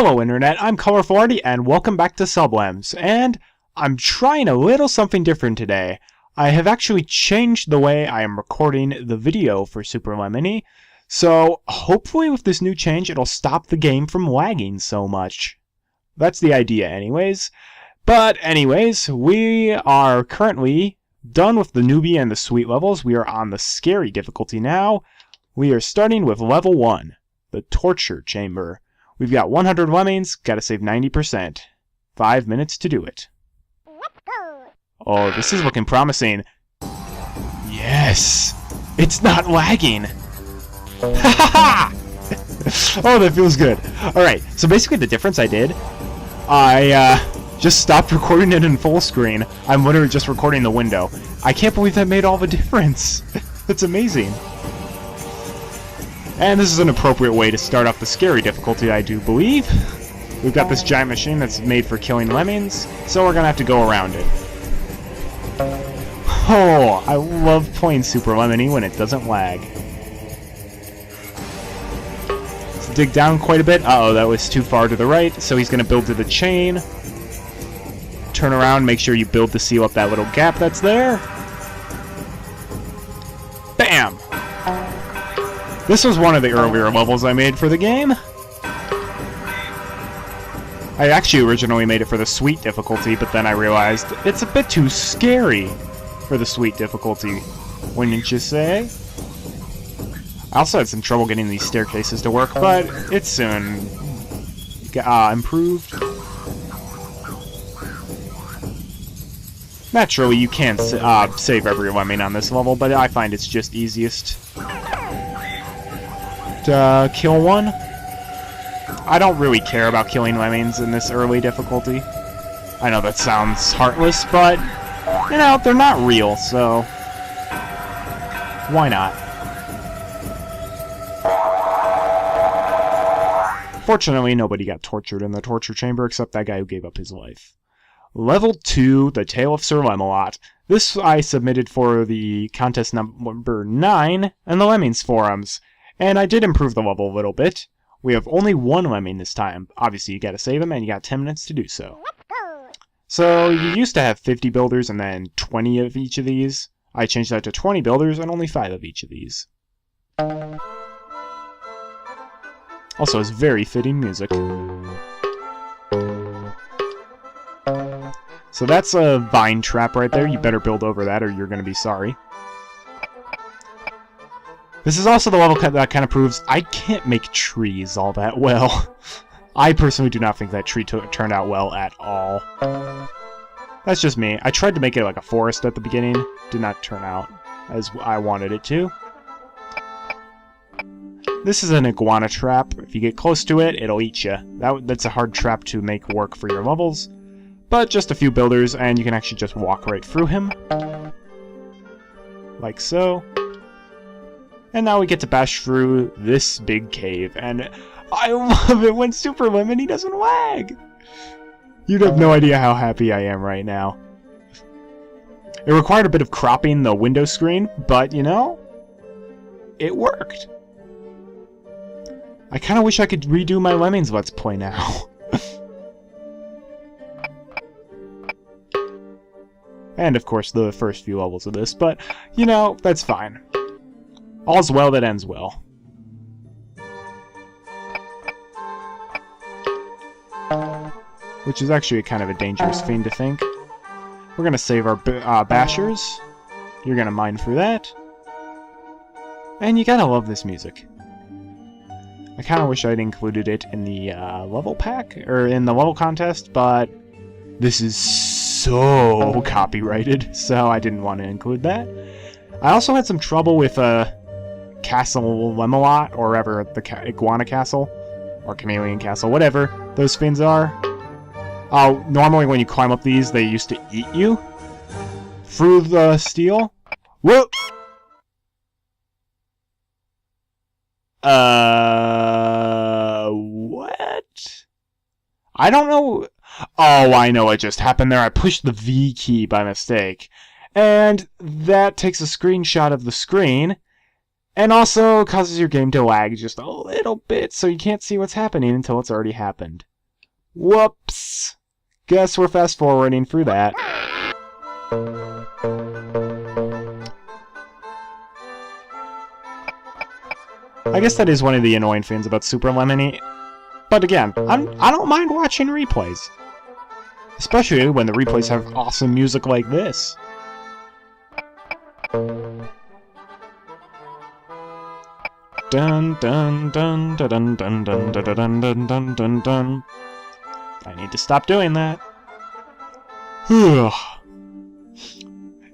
Hello Internet, I'm Colorful Arty, and welcome back to SubLems, and I'm trying a little something different today. I have actually changed the way I am recording the video for Super Lemony, so hopefully with this new change it'll stop the game from lagging so much. That's the idea anyways. But anyways, we are currently done with the newbie and the sweet levels. We are on the scary difficulty now. We are starting with level 1, the torture chamber. We've got 100 lemmings, gotta save 90%. 5 minutes to do it. Let's go. Oh, this is looking promising. Yes! It's not lagging! Ha Oh, that feels good. Alright, so basically the difference I did, I just stopped recording it in full screen. I'm literally just recording the window. I can't believe that made all the difference. That's amazing. And this is an appropriate way to start off the scary difficulty, I do believe. We've got this giant machine that's made for killing lemmings, so we're gonna have to go around it. Oh, I love playing Super Lemony when it doesn't lag. Let's dig down quite a bit. Uh-oh, that was too far to the right, so he's gonna build to the chain. Turn around, make sure you build to seal up that little gap that's there. Bam! This was one of the earlier levels I made for the game. I actually originally made it for the sweet difficulty, but then I realized it's a bit too scary for the sweet difficulty, wouldn't you say? I also had some trouble getting these staircases to work, but it's soon improved. Naturally, you can't save every lemming on this level, but I find it's just easiest to kill one. I don't really care about killing lemmings in this early difficulty. I know that sounds heartless, but, you know, they're not real, so why not? Fortunately, nobody got tortured in the torture chamber except that guy who gave up his life. Level 2, The Tale of Sir Lemelot. This I submitted for the contest number 9 in the Lemmings forums. And I did improve the level a little bit. We have only one lemming this time. Obviously, you gotta save him, and you got 10 minutes to do so. Let's go. So, you used to have 50 builders and then 20 of each of these. I changed that to 20 builders and only 5 of each of these. Also, it's very fitting music. So that's a vine trap right there. You better build over that or you're gonna be sorry. This is also the level that kind of proves I can't make trees all that well. I personally do not think that tree turned out well at all. That's just me. I tried to make it like a forest at the beginning. Did not turn out as I wanted it to. This is an iguana trap. If you get close to it, it'll eat you. That's a hard trap to make work for your levels. But just a few builders, and you can actually just walk right through him. Like so. And now we get to bash through this big cave, and I love it when Super Lemony doesn't lag! You'd have no idea how happy I am right now. It required a bit of cropping the window screen, but, you know, it worked. I kinda wish I could redo my Lemmings Let's Play now. And, of course, the first few levels of this, but, you know, that's fine. All's well that ends well. Which is actually kind of a dangerous thing to think. We're gonna save our bashers. You're gonna mine through that. And you gotta love this music. I kinda wish I'd included it in the level pack, or in the level contest, but this is so copyrighted, so I didn't want to include that. I also had some trouble with Castle Lemelot, or whatever, the Iguana Castle, or Chameleon Castle, whatever those fins are. Normally when you climb up these, they used to eat you through the steel. Whoop! What? I don't know. Oh, I know what just happened there. I pushed the V key by mistake. And that takes a screenshot of the screen. And also causes your game to lag just a little bit, so you can't see what's happening until it's already happened. Whoops! Guess we're fast-forwarding through that. I guess that is one of the annoying things about Super Lemony. But again, I don't mind watching replays. Especially when the replays have awesome music like this. Dun dun dun dun dun dun dun dun dun dun dun dun dun. I need to stop doing that.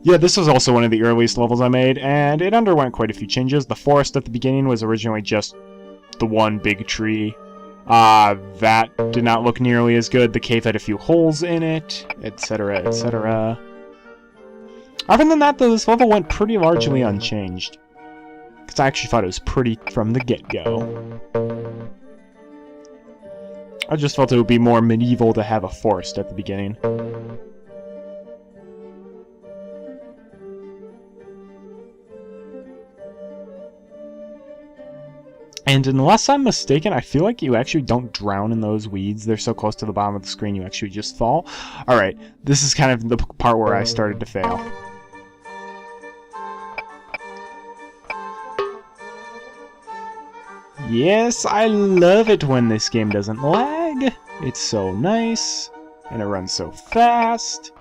Yeah, this was also one of the earliest levels I made, and it underwent quite a few changes. The forest at the beginning was originally just the one big tree. That did not look nearly as good. The cave had a few holes in it, etc., etc. Other than that, though, this level went pretty largely unchanged. Because I actually thought it was pretty from the get-go. I just felt it would be more medieval to have a forest at the beginning. And unless I'm mistaken, I feel like you actually don't drown in those weeds. They're so close to the bottom of the screen, you actually just fall. Alright, this is kind of the part where I started to fail. Yes, I love it when this game doesn't lag. It's so nice, and it runs so fast.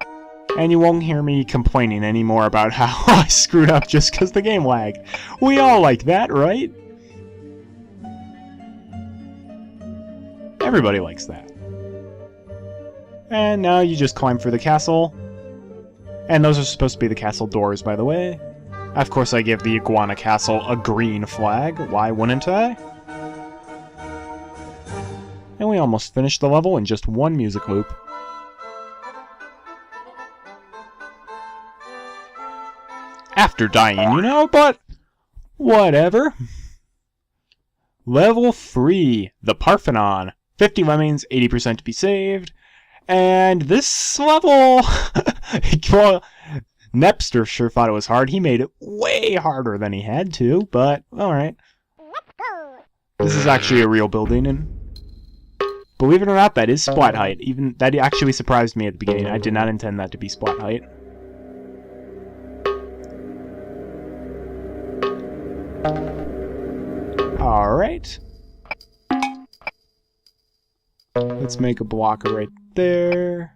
And you won't hear me complaining anymore about how I screwed up just because the game lagged. We all like that, right? Everybody likes that. And now you just climb through the castle. And those are supposed to be the castle doors, by the way. Of course, I give the Iguana Castle a green flag. Why wouldn't I? And we almost finished the level in just one music loop. After dying, you know, but whatever. Level 3, the Parthenon. 50 lemmings, 80% to be saved. And this level... well, Nepster sure thought it was hard. He made it way harder than he had to, but alright. This is actually a real building, and believe it or not, that is splat height. Even that actually surprised me at the beginning. I did not intend that to be splat height. Alright. Let's make a blocker right there.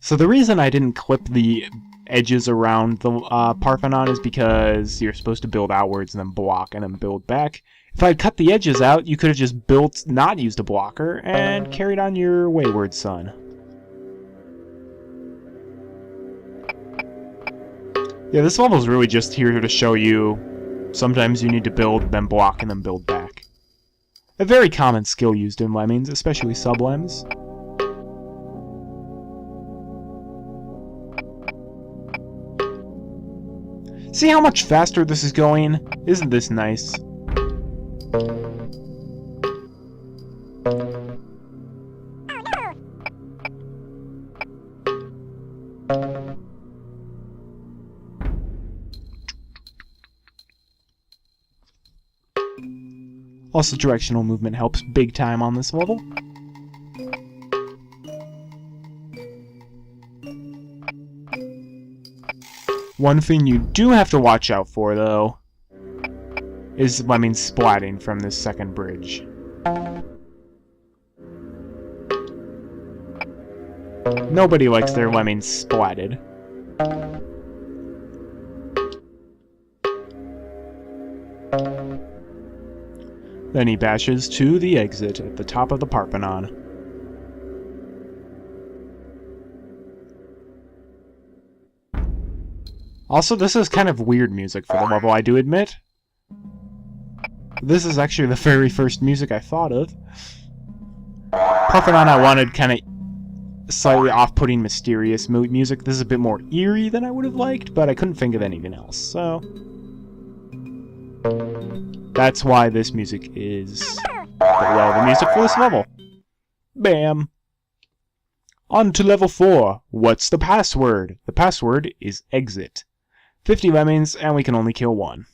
So the reason I didn't clip the edges around the Parthenon is because you're supposed to build outwards and then block and then build back. If I'd cut the edges out, you could have just built, not used a blocker, and carried on your wayward son. Yeah, this level's really just here to show you sometimes you need to build, then block, and then build back. A very common skill used in Lemmings, especially SubLems. See how much faster this is going? Isn't this nice? Also, directional movement helps big time on this level. One thing you do have to watch out for, though, is Lemmings splatting from this second bridge. Nobody likes their Lemmings splatted. Then he bashes to the exit at the top of the Parthenon. Also, this is kind of weird music for the level, I do admit. This is actually the very first music I thought of. Parthenon I wanted kind of slightly off-putting, mysterious music. This is a bit more eerie than I would have liked, but I couldn't think of anything else, so... that's why this music is the music for this level. Bam! On to level 4. What's the password? The password is exit. 50 lemmings, and we can only kill one.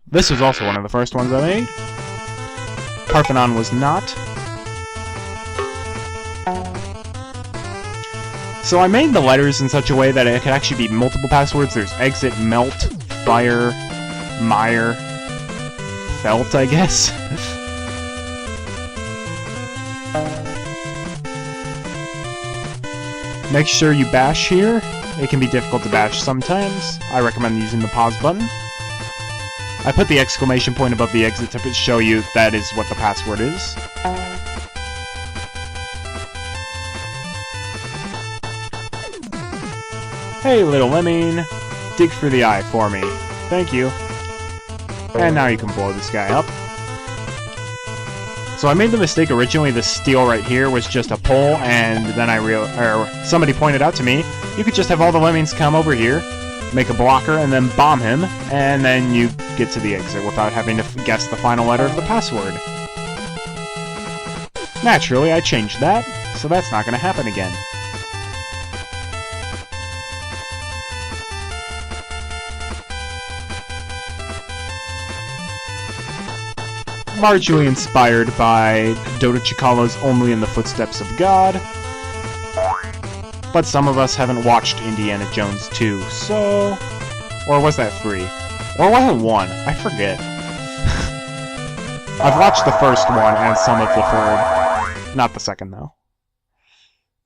This was also one of the first ones I made. Parthenon was not. So I made the letters in such a way that it could actually be multiple passwords. There's exit, melt, fire, mire, felt, I guess. Make sure you bash here. It can be difficult to bash sometimes. I recommend using the pause button. I put the exclamation point above the exit to show you that is what the password is. Hey, little lemming, dig for the eye for me. Thank you. And now you can blow this guy up. So I made the mistake originally. The steel right here was just a pole, and then somebody pointed out to me, you could just have all the lemmings come over here, make a blocker, and then bomb him, and then you get to the exit without having to guess the final letter of the password. Naturally, I changed that, so that's not going to happen again. Largely inspired by Dota Chikalo's Only in the Footsteps of God. But some of us haven't watched Indiana Jones 2, so... Or was that 3? Or was it 1? I forget. I've watched the first one and some of the third. Not the second, though.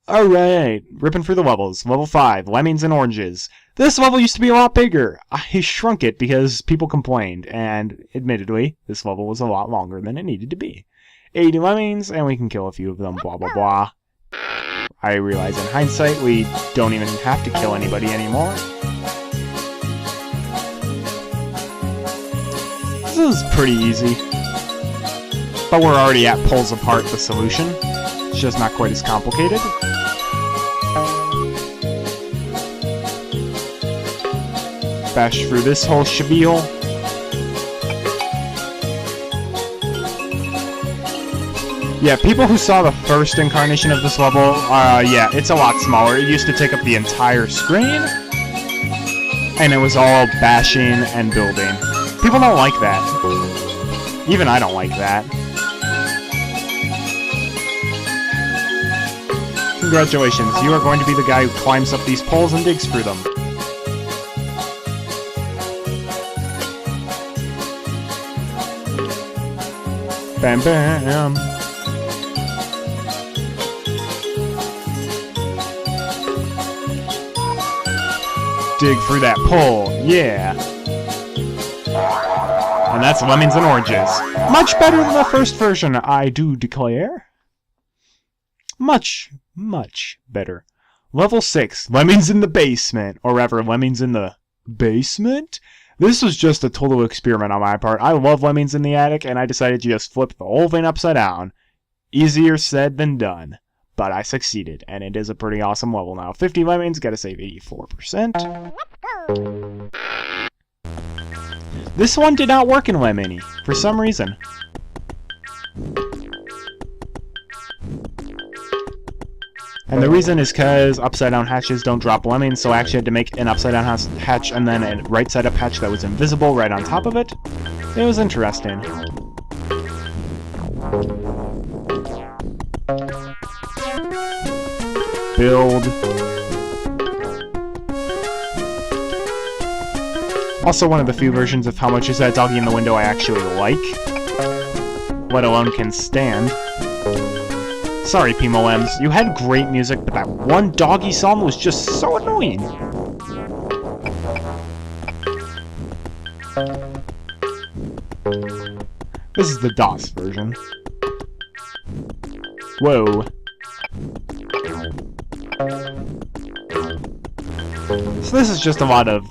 Alright, ripping through the levels. Level 5, Lemmings and Oranges. This level used to be a lot bigger. I shrunk it because people complained, and admittedly, this level was a lot longer than it needed to be. 80 lemmings, and we can kill a few of them, blah blah blah. I realize in hindsight, we don't even have to kill anybody anymore. This is pretty easy. But we're already at pulls apart the solution. It's just not quite as complicated. Bash through this whole shabil. Yeah, people who saw the first incarnation of this level, yeah, it's a lot smaller. It used to take up the entire screen, and it was all bashing and building. People don't like that. Even I don't like that. Congratulations, you are going to be the guy who climbs up these poles and digs through them. Bam bam! Dig through that pole, yeah! And that's Lemmings and Oranges. Much better than the first version, I do declare. Much, much better. Level 6, Lemmings in the Basement. Or rather, Lemmings in the Basement? This was just a total experiment on my part. I love Lemmings in the Attic, and I decided to just flip the whole thing upside down. Easier said than done. But I succeeded, and it is a pretty awesome level now. 50 lemmings, gotta save 84%. This one did not work in Lemony, for some reason. And the reason is because upside-down hatches don't drop lemmings, so I actually had to make an upside-down hatch and then a right-side-up hatch that was invisible right on top of it. It was interesting. Build. Also one of the few versions of How Much Is That Doggie in the Window I actually like, let alone can stand. Sorry, SubLems, you had great music, but that one doggy song was just so annoying. This is the DOS version. Whoa. So this is just a lot of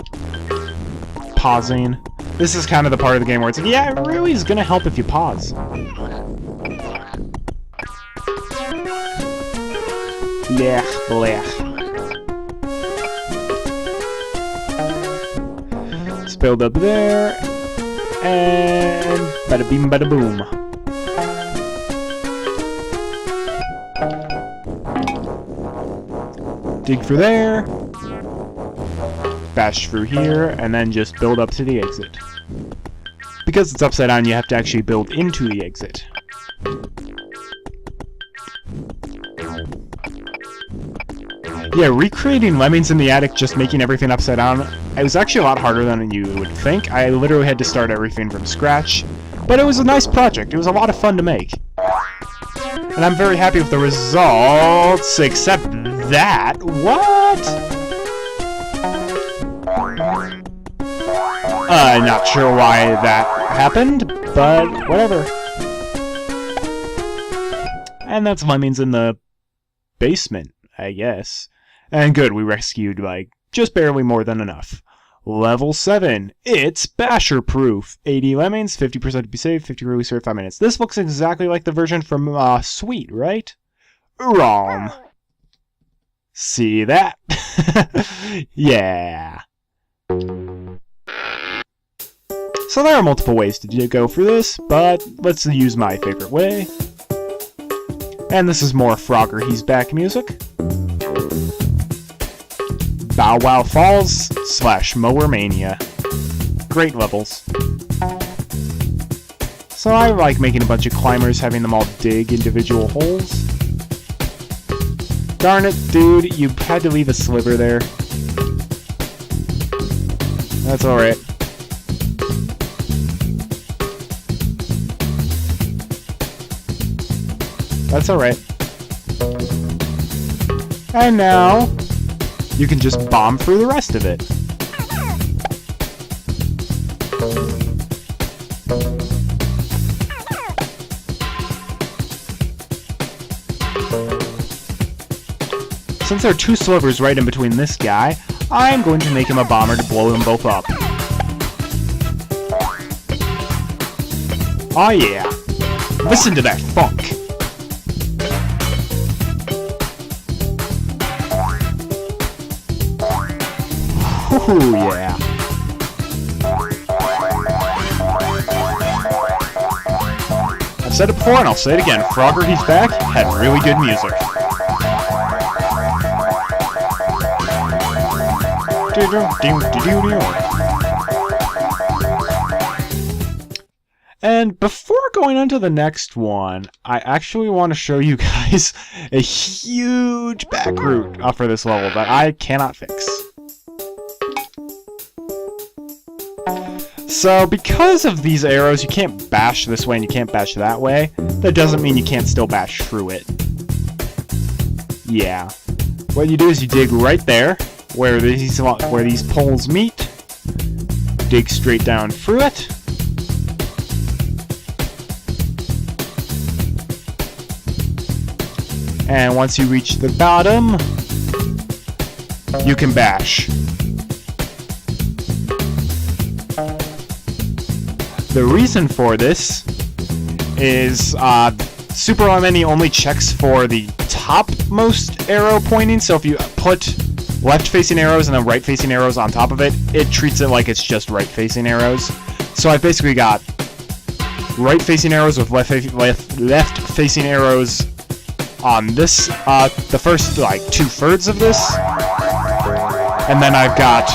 pausing. This is kind of the part of the game where it's like, yeah, it really is gonna help if you pause. Blech, blech. Spilled up there, and bada bing, bada boom. Dig for there. bash through here, and then just build up to the exit. Because it's upside down, you have to actually build into the exit. Yeah, recreating Lemmings in the attic, just making everything upside down, it was actually a lot harder than you would think. I literally had to start everything from scratch, but it was a nice project. It was a lot of fun to make. And I'm very happy with the results, except that... What? Not sure why that happened, but whatever. And that's Lemmings in the basement, I guess. And good, we rescued, like, just barely more than enough. Level 7. It's basher-proof. 80 Lemmings, 50% to be saved, 50 release rate, 5 minutes. This looks exactly like the version from Sweet, right? Wrong. See that? Yeah. So there are multiple ways to go for this, but let's use my favorite way. And this is more Frogger He's Back music. Bow Wow Falls / Mower Mania. Great levels. So I like making a bunch of climbers, having them all dig individual holes. Darn it, dude, you had to leave a sliver there. That's alright. That's alright. And now, you can just bomb through the rest of it. Since there are 2 slivers right in between this guy, I'm going to make him a bomber to blow them both up. Oh yeah! Listen to that funk! Ooh, yeah. I've said it before and I'll say it again. Frogger He's Back had really good music. And before going on to the next one, I actually want to show you guys a huge back route for this level that I cannot fix. So, because of these arrows, you can't bash this way and you can't bash that way. That doesn't mean you can't still bash through it. Yeah. What you do is you dig right there, where these poles meet. Dig straight down through it. And once you reach the bottom, you can bash. The reason for this is Super Mini only checks for the topmost arrow pointing, so if you put left-facing arrows and then right-facing arrows on top of it, it treats it like it's just right-facing arrows. So I basically got right-facing arrows with left-facing arrows on this, the first, like, 2/3 of this, and then I've got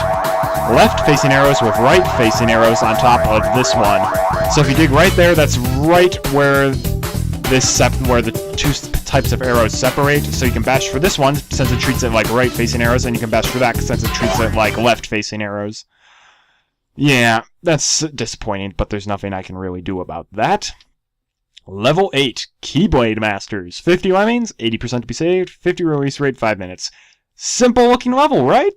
left-facing arrows with right-facing arrows on top of this one. So if you dig right there, that's right where where the 2 types of arrows separate. So you can bash for this one since it treats it like right-facing arrows, and you can bash for that since it treats it like left-facing arrows. Yeah, that's disappointing, but there's nothing I can really do about that. Level 8, Keyblade Masters. 50 Lemmings, 80% to be saved, 50 release rate, 5 minutes. Simple looking level, right?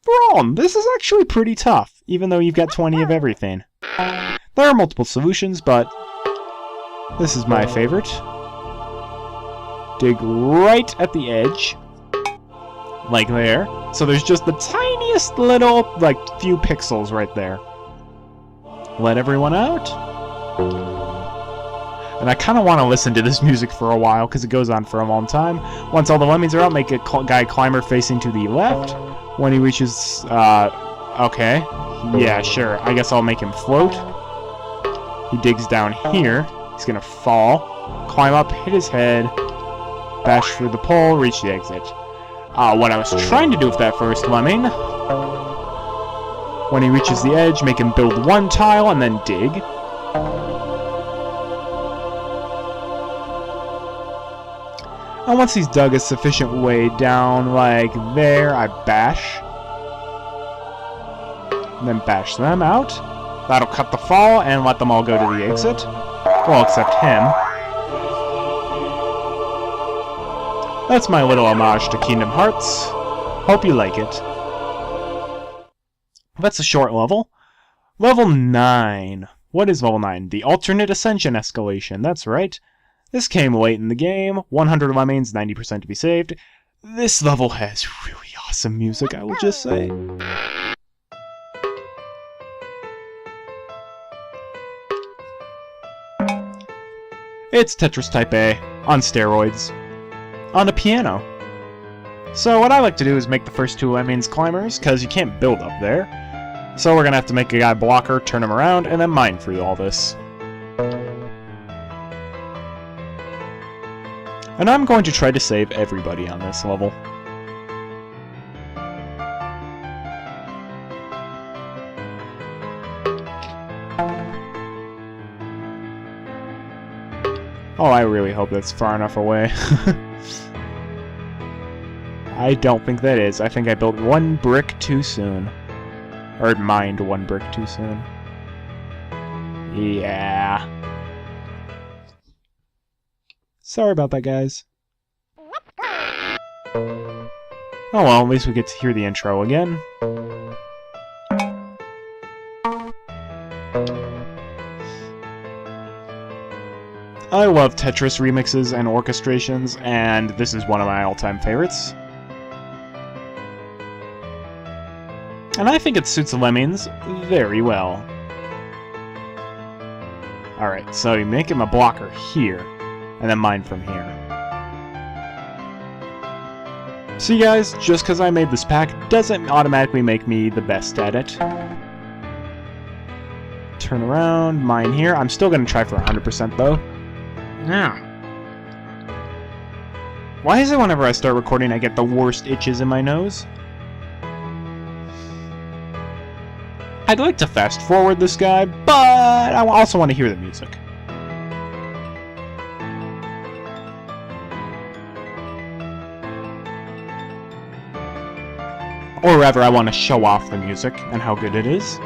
Wrong. This is actually pretty tough, even though you've got 20 of everything. There are multiple solutions, but this is my favorite. Dig right at the edge, like there. So there's just the tiniest little, like, few pixels right there. Let everyone out. And I kind of want to listen to this music for a while, because it goes on for a long time. Once all the Lemmings are out, make a guy climber facing to the left. When he reaches, okay. Yeah, sure. I guess I'll make him float. He digs down here. He's gonna fall. Climb up, hit his head. Bash through the pole, reach the exit. What I was trying to do with that first Lemming When he reaches the edge, make him build one tile and then dig. And once he's dug a sufficient way down, like there, I bash. And then bash them out. That'll cut the fall and let them all go to the exit. Well, except him. That's my little homage to Kingdom Hearts. Hope you like it. That's a short level. Level 9. What is level 9? The alternate ascension escalation. That's right. This came late in the game. 100 lemmings, 90% to be saved. This level has really awesome music, I will just say. It's Tetris Type A, on steroids, on a piano. So what I like to do is make the first 2 lemmings climbers, because you can't build up there. So we're going to have to make a guy blocker, turn him around, and then mine through all this. And I'm going to try to save everybody on this level. Oh, I really hope that's far enough away. I don't think that is. I think I built 1 brick too soon. Or mined 1 brick too soon. Yeah. Sorry about that, guys. Oh well, at least we get to hear the intro again. I love Tetris remixes and orchestrations, and this is one of my all-time favorites. And I think it suits the Lemmings very well. Alright, so you make him a blocker here, and then mine from here. See guys, just because I made this pack doesn't automatically make me the best at it. Turn around, mine here. I'm still going to try for 100% though. Yeah. Why is it whenever I start recording I get the worst itches in my nose? I'd like to fast forward this guy, but I also want to hear the music. Or rather, I want to show off the music and how good it is.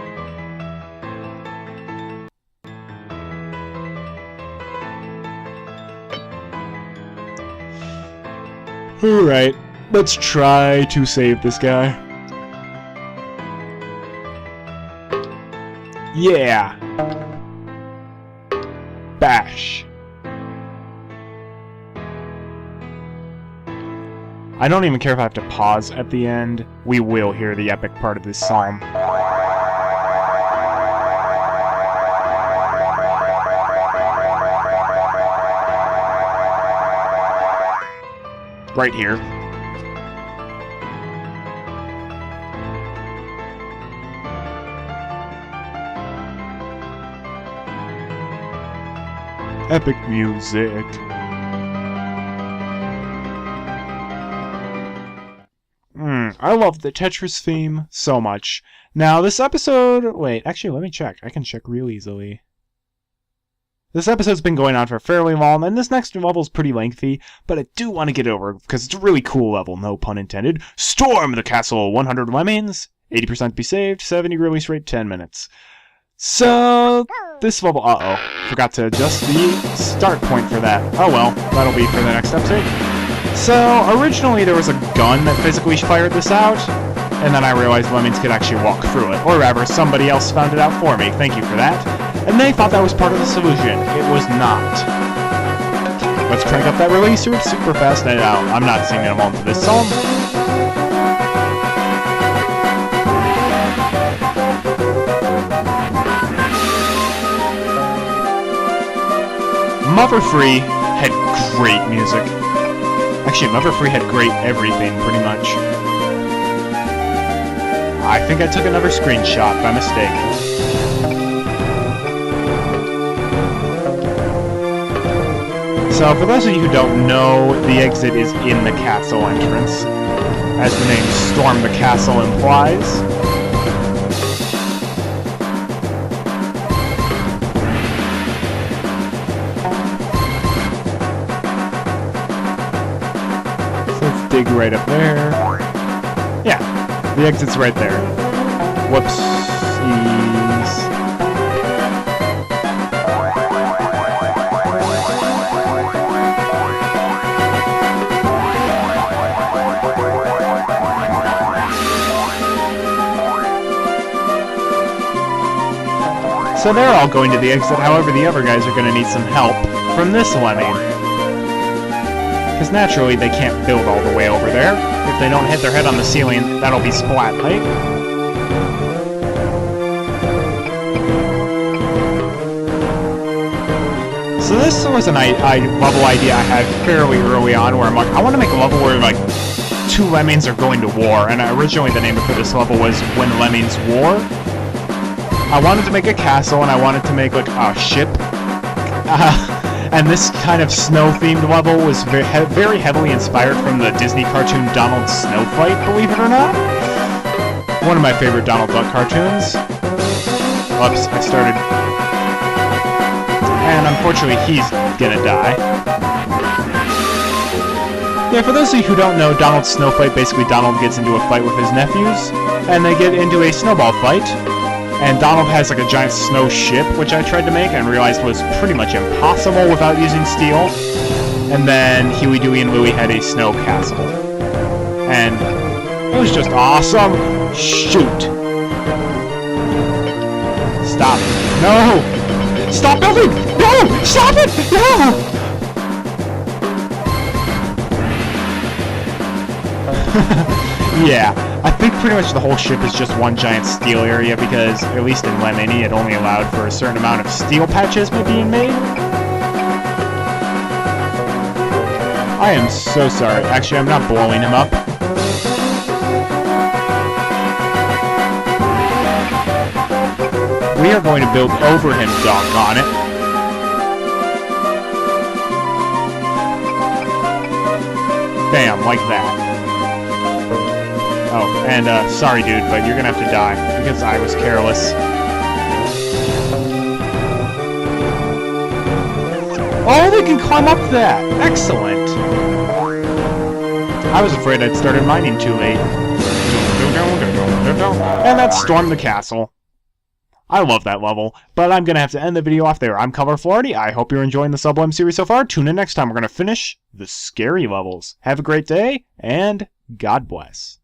Alright, let's try to save this guy. Yeah! Bash! I don't even care if I have to pause at the end. We will hear the epic part of this psalm. Right here. Epic music. I love the Tetris theme so much. Now, this episode... Wait, actually, let me check. I can check real easily. This episode's been going on for fairly long, and this next level's pretty lengthy, but I do want to get it over, because it's a really cool level, no pun intended. Storm the castle, 100 lemmings, 80% be saved, 70 release rate, 10 minutes. So, this level... Uh-oh, forgot to adjust the start point for that. Oh well, that'll be for the next episode. So, originally there was a gun that physically fired this out, and then I realized Lemmings could actually walk through it. Or rather, somebody else found it out for me. Thank you for that. And they thought that was part of the solution. It was not. Let's crank up that release rate super fast. And I'm not singing them all to this song. Mower Free had great music. Actually, Mower Free had great everything, pretty much. I think I took another screenshot by mistake. So, for those of you who don't know, the exit is in the castle entrance, as the name Storm the Castle implies. dig right up there. Yeah, the exit's right there. Whoopsies. So they're all going to the exit, however the other guys are going to need some help from this lemming. Because naturally they can't build all the way over there. If they don't hit their head on the ceiling, that'll be splat height. So this was a level idea I had fairly early on where I'm like, I want to make a level where like two lemmings are going to war. And originally the name for this level was When Lemmings War. I wanted to make a castle, and I wanted to make, like, a ship. And this kind of snow-themed level was very heavily inspired from the Disney cartoon Donald Snow Fight, believe it or not. One of my favorite Donald Duck cartoons. Oops, I started... And unfortunately, he's gonna die. Yeah, for those of you who don't know, Donald Snow Fight, basically Donald gets into a fight with his nephews, and they get into a snowball fight. And Donald has like a giant snow ship, which I tried to make and realized was pretty much impossible without using steel. And then Huey, Dewey, and Louie had a snow castle. And it was just awesome. Shoot. Stop. No! Stop building! No! Stop it! No! Yeah. I think pretty much the whole ship is just one giant steel area because, at least in Lemony, it only allowed for a certain amount of steel patches being made. I am so sorry. Actually, I'm not blowing him up. We are going to build over him, doggone it. Bam, like that. Oh, and, sorry dude, but you're gonna have to die, because I was careless. Oh, they can climb up that! Excellent! I was afraid I'd started mining too late. And that stormed the castle. I love that level, but I'm gonna have to end the video off there. I'm Colorful Arty. I hope you're enjoying the SubLems series so far. Tune in next time. We're gonna finish the scary levels. Have a great day, and God bless.